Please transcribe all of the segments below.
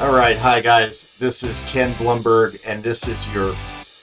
All right, hi guys. This is Ken Blumberg, and this is your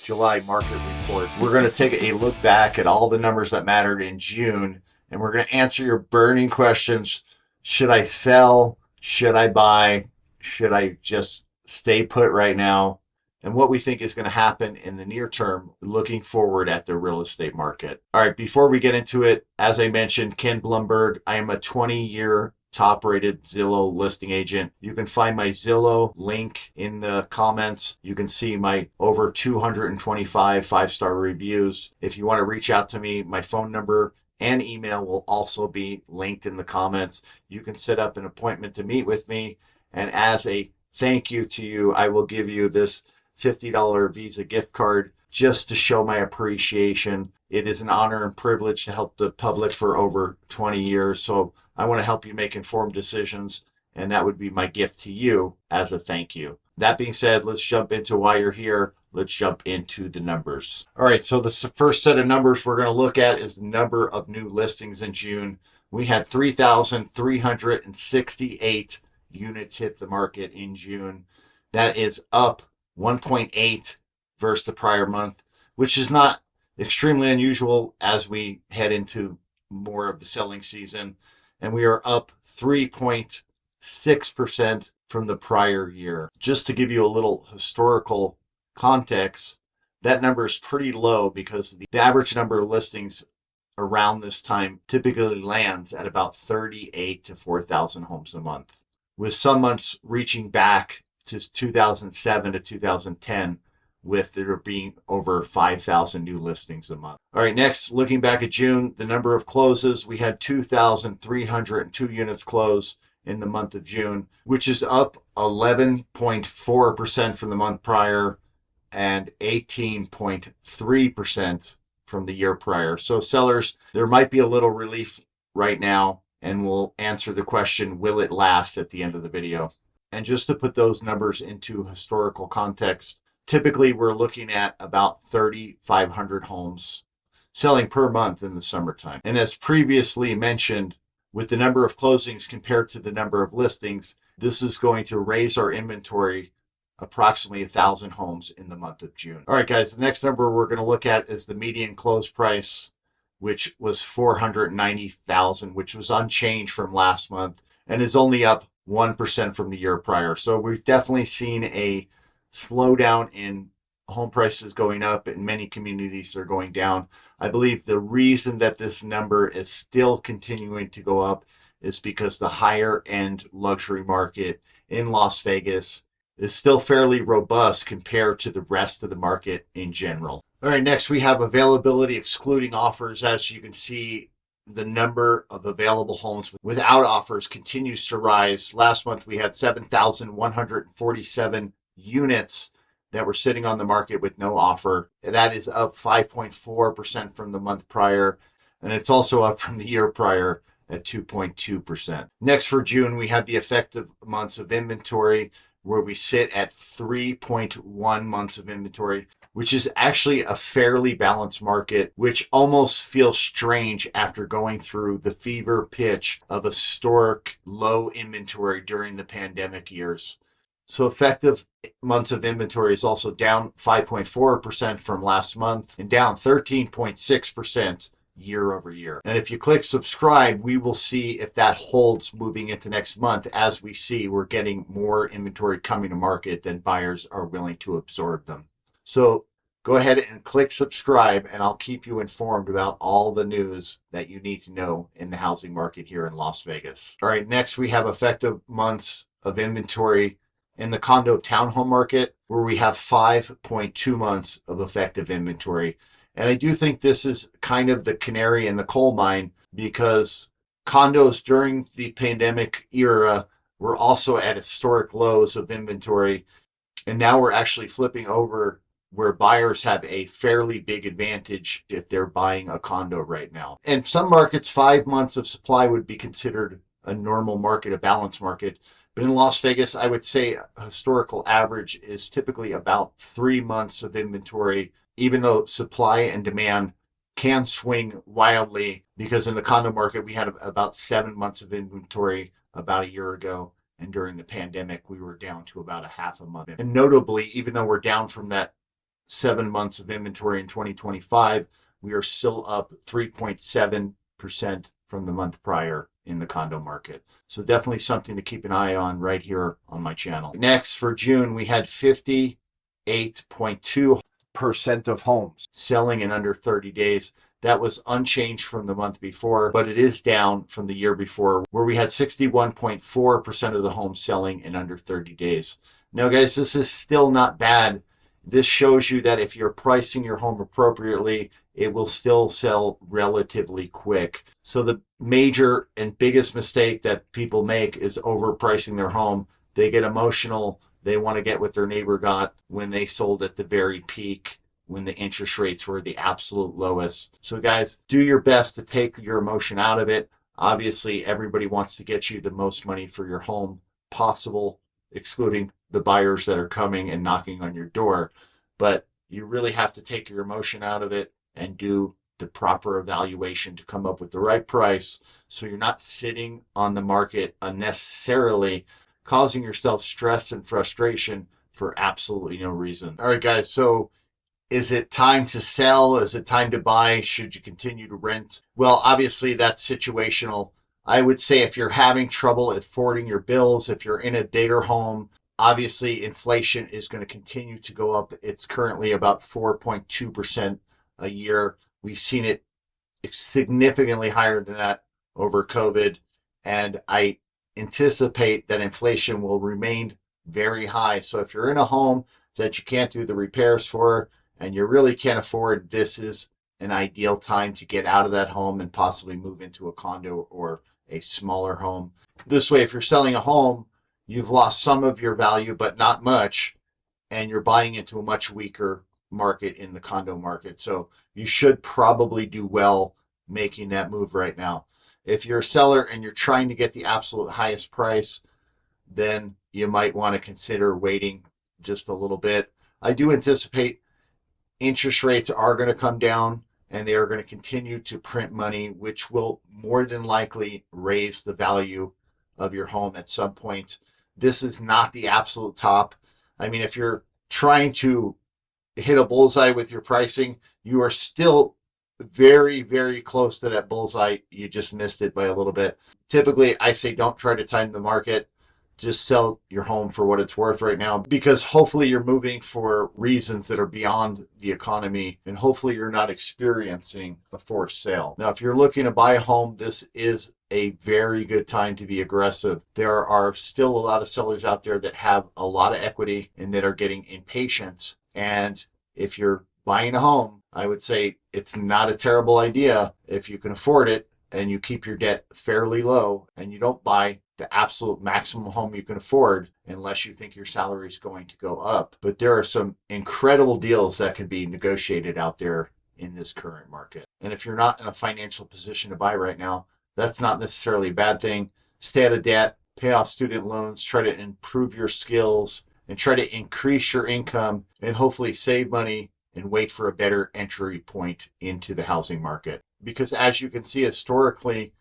July market report. We're going to take a look back at all the numbers that mattered in June, and we're going to answer your burning questions. Should I sell? Should I buy? Should I just stay put right now? And what we think is going to happen in the near term, looking forward at the real estate market. All right, before we get into it, as I mentioned, Ken Blumberg, I am a 20-year top rated Zillow listing agent. You can find my Zillow link in the comments. You can see my over 225 five-star reviews. If you want to reach out to me, my phone number and email will also be linked in the comments. You can set up an appointment to meet with me. And as a thank you to you, I will give you this $50 Visa gift card just to show my appreciation. It is an honor and privilege to help the public for over 20 years. So I want to help you make informed decisions, and that would be my gift to you as a thank you. That being said, let's jump into why you're here. Let's jump into the numbers. All right, so the first set of numbers we're going to look at is the number of new listings in June. We had 3,368 units hit the market in June. That is up 1.8 versus the prior month, which is not extremely unusual as we head into more of the selling season. And we are up 3.6% from the prior year. Just to give you a little historical context, that number is pretty low because the average number of listings around this time typically lands at about 38 to 4,000 homes a month, with some months reaching back to 2007 to 2010, with there being over 5,000 new listings a month. All right, next, looking back at June, the number of closes, we had 2,302 units close in the month of June, which is up 11.4% from the month prior and 18.3% from the year prior. So sellers, there might be a little relief right now, and we'll answer the question, will it last, at the end of the video. And just to put those numbers into historical context, typically we're looking at about 3,500 homes selling per month in the summertime. And as previously mentioned, with the number of closings compared to the number of listings, this is going to raise our inventory approximately 1,000 homes in the month of June. All right, guys, the next number we're going to look at is the median close price, which was $490,000, which was unchanged from last month and is only up 1% from the year prior. So we've definitely seen a slowdown in home prices going up. In many communities, they're going down. I believe the reason that this number is still continuing to go up is because the higher end luxury market in Las Vegas is still fairly robust compared to the rest of the market in general. All right, next we have availability excluding offers. As you can see, the number of available homes without offers continues to rise. Last month, we had 7,147 units that were sitting on the market with no offer. That is up 5.4% from the month prior, and it's also up from the year prior at 2.2%. Next, for June, we have the effective months of inventory, where we sit at 3.1 months of inventory, which is actually a fairly balanced market, which almost feels strange after going through the fever pitch of historic low inventory during the pandemic years. So effective months of inventory is also down 5.4% from last month and down 13.6% year over year. And if you click subscribe, we will see if that holds moving into next month. As we see, we're getting more inventory coming to market than buyers are willing to absorb them. So go ahead and click subscribe, and I'll keep you informed about all the news that you need to know in the housing market here in Las Vegas. All right, next we have effective months of inventory in the condo townhome market, where we have 5.2 months of effective inventory. And I do think this is kind of the canary in the coal mine, because condos during the pandemic era were also at historic lows of inventory. And now we're actually flipping over where buyers have a fairly big advantage if they're buying a condo right now. In some markets, 5 months of supply would be considered a normal market, a balanced market. But in Las Vegas, I would say a historical average is typically about 3 months of inventory, even though supply and demand can swing wildly, because in the condo market, we had about 7 months of inventory about a year ago. And during the pandemic, we were down to about a half a month. And notably, even though we're down from that 7 months of inventory in 2025, we are still up 3.7% from the month prior in the condo market. So definitely something to keep an eye on right here on my channel. Next, for June, we had 58.2% of homes selling in under 30 days. That was unchanged from the month before, but it is down from the year before, where we had 61.4% of the homes selling in under 30 days. Now, guys, this is still not bad. This shows you that if you're pricing your home appropriately, it will still sell relatively quick. So the major and biggest mistake that people make is overpricing their home. They get emotional. They want to get what their neighbor got when they sold at the very peak, when the interest rates were the absolute lowest. So guys, do your best to take your emotion out of it. Obviously, everybody wants to get you the most money for your home possible, excluding the buyers that are coming and knocking on your door. But you really have to take your emotion out of it and do the proper evaluation to come up with the right price, so you're not sitting on the market unnecessarily, causing yourself stress and frustration for absolutely no reason. All right, guys, so is it time to sell? Is it time to buy? Should you continue to rent? Well, obviously that's situational. I would say if you're having trouble affording your bills, if you're in a bigger home, obviously inflation is going to continue to go up. It's currently about 4.2% a year. We've seen it significantly higher than that over COVID. And I anticipate that inflation will remain very high. So if you're in a home that you can't do the repairs for and you really can't afford, this is an ideal time to get out of that home and possibly move into a condo or a smaller home. This way, if you're selling a home, you've lost some of your value, but not much, and you're buying into a much weaker market in the condo market. So you should probably do well making that move right now. If you're a seller and you're trying to get the absolute highest price, then you might want to consider waiting just a little bit. I do anticipate interest rates are going to come down and they are going to continue to print money, which will more than likely raise the value of your home at some point. This is not the absolute top. I mean, if you're trying to hit a bullseye with your pricing, you are still very, very close to that bullseye. You just missed it by a little bit. Typically, I say don't try to time the market. Just sell your home for what it's worth right now, because hopefully you're moving for reasons that are beyond the economy, and hopefully you're not experiencing a forced sale. Now, if you're looking to buy a home, this is a very good time to be aggressive. There are still a lot of sellers out there that have a lot of equity and that are getting impatient. And if you're buying a home, I would say it's not a terrible idea if you can afford it and you keep your debt fairly low and you don't buy the absolute maximum home you can afford unless you think your salary is going to go up. But there are some incredible deals that can be negotiated out there in this current market. And if you're not in a financial position to buy right now, that's not necessarily a bad thing. Stay out of debt, pay off student loans, try to improve your skills, and try to increase your income and hopefully save money and wait for a better entry point into the housing market. Because as you can see historically,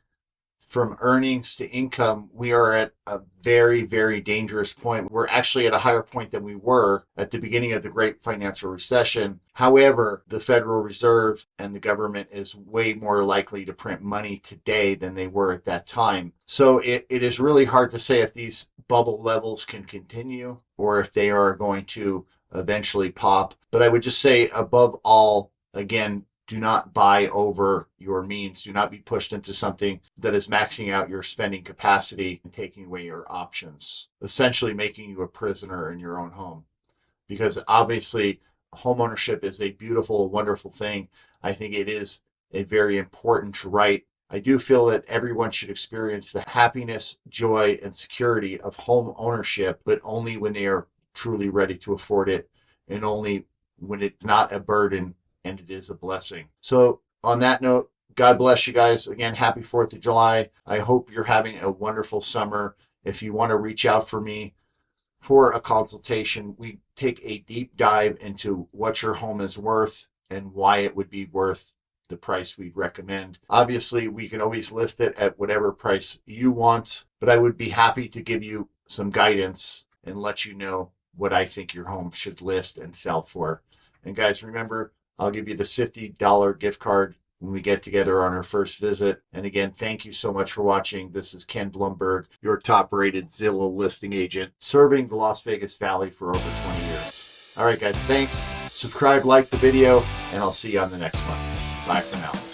from earnings to income, we are at a very, very dangerous point. We're actually at a higher point than we were at the beginning of the Great Financial Recession. However, the Federal Reserve and the government is way more likely to print money today than they were at that time. So it is really hard to say if these bubble levels can continue or if they are going to eventually pop. But I would just say, above all, again, do not buy over your means. Do not be pushed into something that is maxing out your spending capacity and taking away your options, essentially making you a prisoner in your own home. Because obviously, homeownership is a beautiful, wonderful thing. I think it is a very important right. I do feel that everyone should experience the happiness, joy, and security of home ownership, but only when they are truly ready to afford it and only when it's not a burden and it is a blessing. So on that note, God bless you guys. Again, happy 4th of July. I hope you're having a wonderful summer. If you want to reach out for me for a consultation, we take a deep dive into what your home is worth and why it would be worth the price we'd recommend. Obviously, we can always list it at whatever price you want, but I would be happy to give you some guidance and let you know what I think your home should list and sell for. And guys, remember, I'll give you this $50 gift card when we get together on our first visit. And again, thank you so much for watching. This is Ken Blumberg, your top-rated Zillow listing agent, serving the Las Vegas Valley for over 20 years. All right, guys, thanks. Subscribe, like the video, and I'll see you on the next one. Bye for now.